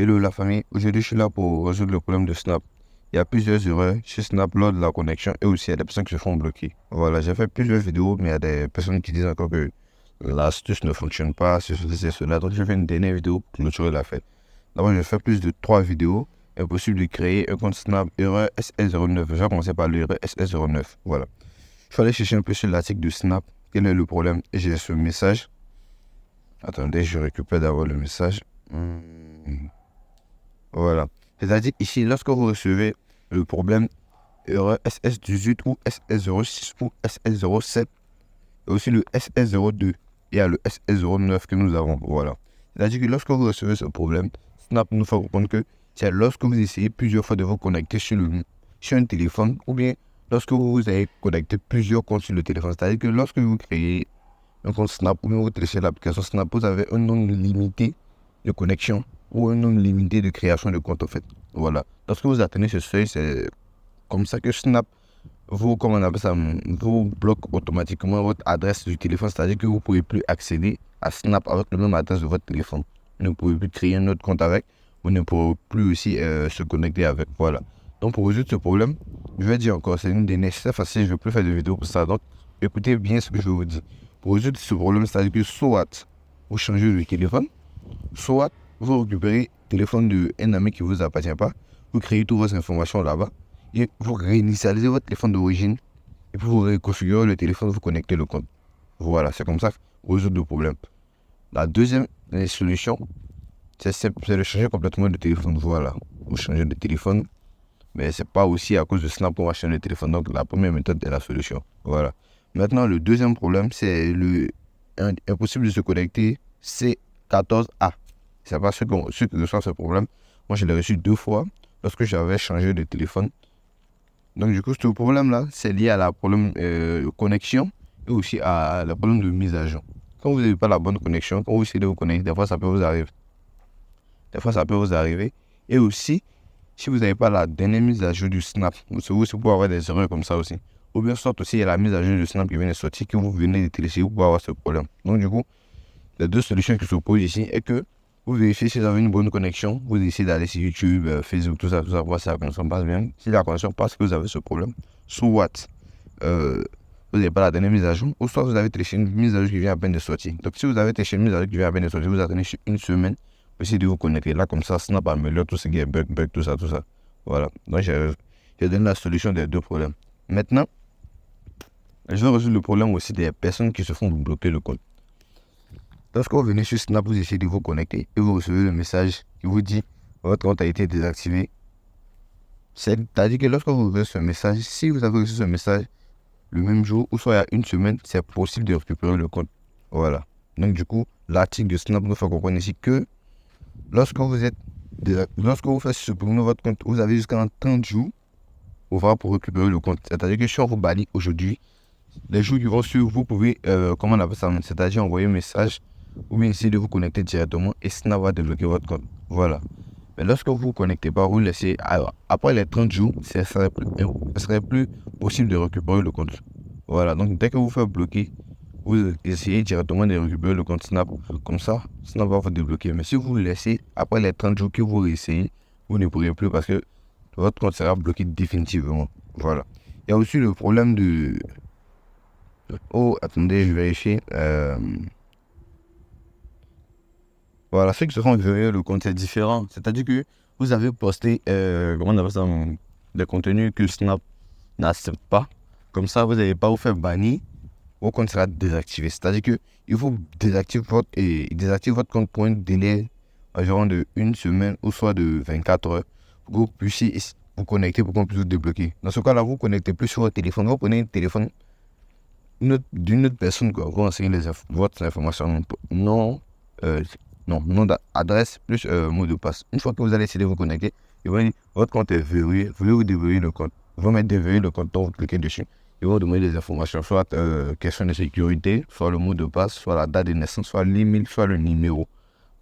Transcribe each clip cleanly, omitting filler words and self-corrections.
Hello la famille, aujourd'hui je suis là pour résoudre le problème de Snap. Il y a plusieurs erreurs chez Snap lors de la connexion et aussi il y a des personnes qui se font bloquer. Voilà, j'ai fait plusieurs vidéos mais il y a des personnes qui disent encore que l'astuce ne fonctionne pas, c'est cela. Donc je fais une dernière vidéo pour clôturer la fête. D'abord je fais plus de 3 vidéos. Impossible de créer un compte Snap erreur SS09. Je vais commencer par l'erreur SS09. Voilà. Il fallait chercher un peu sur l'article de Snap. Quel est le problème? Et j'ai ce message. Attendez, je récupère d'abord le message. Voilà. C'est-à-dire ici, lorsque vous recevez le problème erreur SS18 ou SS06 ou SS07, et aussi le SS02, il y a le SS09 que nous avons. Voilà. C'est-à-dire que lorsque vous recevez ce problème, Snap nous fait comprendre que c'est lorsque vous essayez plusieurs fois de vous connecter sur un téléphone ou bien lorsque vous avez connecté plusieurs comptes sur le téléphone. C'est-à-dire que lorsque vous créez un compte Snap ou bien vous téléchargez l'application Snap, vous avez un nombre limité de connexions ou un nombre limité de création de compte en fait. Voilà. Lorsque vous atteignez ce seuil, c'est comme ça que Snap comment on appelle ça, vous bloque automatiquement votre adresse du téléphone. C'est-à-dire que vous ne pouvez plus accéder à Snap avec le même adresse de votre téléphone. Vous ne pouvez plus créer un autre compte avec. Vous ne pourrez plus aussi se connecter avec. Voilà. Donc pour résoudre ce problème, je vais dire encore, c'est une des nécessaires facile, je ne vais plus faire de vidéo pour ça. Donc écoutez bien ce que je vous dis. Pour résoudre ce problème, c'est-à-dire que soit vous changez de téléphone, soit vous récupérez le téléphone d'un ami qui ne vous appartient pas, vous créez toutes vos informations là-bas, et vous réinitialisez votre téléphone d'origine, et puis vous reconfigurez le téléphone, vous connectez le compte. Voilà, c'est comme ça que vous résoudre le problème. La deuxième solution, c'est de changer complètement de téléphone. Voilà, vous changez de téléphone, mais c'est pas aussi à cause de Snap qu'on va changer de téléphone. Donc la première méthode est la solution. Voilà. Maintenant, le deuxième problème, c'est impossible de se connecter C14A. C'est pas ceux qui reçoivent ce problème. Moi, je l'ai reçu 2 fois lorsque j'avais changé de téléphone. Donc, du coup, ce problème-là, c'est lié à la problème de connexion et aussi à la problème de mise à jour. Quand vous n'avez pas la bonne connexion, quand vous essayez de vous connecter, des fois, ça peut vous arriver. Et aussi, si vous n'avez pas la dernière mise à jour du Snap, vous pouvez avoir des erreurs comme ça aussi. Ou bien soit aussi, il y a la mise à jour du Snap qui vient de sortir, que vous venez de télécharger, vous pouvez avoir ce problème. Donc, du coup, les deux solutions qui se posent ici est que vous vérifiez si vous avez une bonne connexion, vous essayez d'aller sur YouTube, Facebook, tout ça, voir si la connexion passe bien. Si la connexion passe, que vous avez ce problème, soit vous n'avez pas la dernière mise à jour, ou soit vous avez téléchargé une mise à jour qui vient à peine de sortir. Donc si vous avez téléchargé une mise à jour qui vient à peine de sortir, vous attendez sur une semaine, vous essayez de vous connecter. Là, comme ça, Snap améliore tout ce qui est bug, tout ça. Voilà. Donc j'ai donné la solution des deux problèmes. Maintenant, je vais résoudre le problème aussi des personnes qui se font bloquer le compte. Lorsque vous venez sur Snap, vous essayez de vous connecter et vous recevez le message qui vous dit votre compte a été désactivé. C'est-à-dire que lorsque vous recevez ce message, si vous avez reçu ce message le même jour ou soit il y a une semaine, c'est possible de récupérer le compte. Voilà. Donc du coup, l'article de Snap nous fait comprendre ici que lorsque vous faites supprimer votre compte, vous avez jusqu'à 30 jours pour récupérer le compte. C'est-à-dire que si on vous bannit aujourd'hui, les jours qui vont suivre, vous pouvez, comment on appelle ça, c'est-à-dire envoyer un message ou bien essayer de vous connecter directement et Snap va débloquer votre compte. Voilà. Mais lorsque vous ne vous connectez pas, vous laissez, après les 30 jours, ce serait plus possible de récupérer le compte. Voilà. Donc dès que vous faites bloquer, vous essayez directement de récupérer le compte Snap. Comme ça, Snap va vous débloquer. Mais si vous le laissez, après les 30 jours que vous réessayez, vous ne pourrez plus parce que votre compte sera bloqué définitivement. Voilà. Il y a aussi le problème de... Oh, attendez, je vérifie. Voilà, ceux qui se font verrouiller le compte, c'est différent. C'est-à-dire que vous avez posté, comment on appelle ça, des contenus que Snap n'accepte pas. Comme ça, vous n'allez pas vous faire bannir. Votre compte sera désactivé. C'est-à-dire qu'il faut désactiver votre compte pour un délai environ de 1 semaine ou soit de 24 heures pour que vous puissiez vous connecter pour qu'on puisse vous débloquer. Dans ce cas-là, vous ne connectez plus sur votre téléphone. Vous prenez un téléphone d'une autre personne, quoi. Vous renseignez votre information. Nom d'adresse plus mot de passe. Une fois que vous allez essayer de vous connecter, ils vont dire votre compte est verrouillé, voulez-vous déverrouiller le compte. Ils vont mettre déverrouiller le compte, donc vous cliquez dessus. Ils vont vous demander des informations, soit question de sécurité, soit le mot de passe, soit la date de naissance, soit l'email, soit le numéro.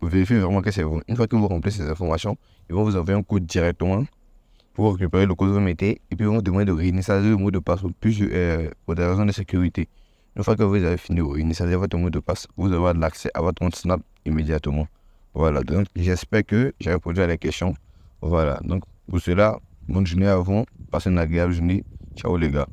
Vous vérifiez vraiment que c'est vous. Une fois que vous remplissez ces informations, ils vont vous envoyer un code directement pour récupérer le code que vous mettez et puis ils vont vous demander de réinitialiser le mot de passe pour des raisons de sécurité. Une fois que vous avez fini de réinitialiser votre mot de passe, vous aurez l'accès à votre compte Snap immédiatement. Voilà, donc j'espère que j'ai répondu à la question. Voilà, donc pour cela, bonne journée à vous. Passez une agréable journée. Ciao les gars.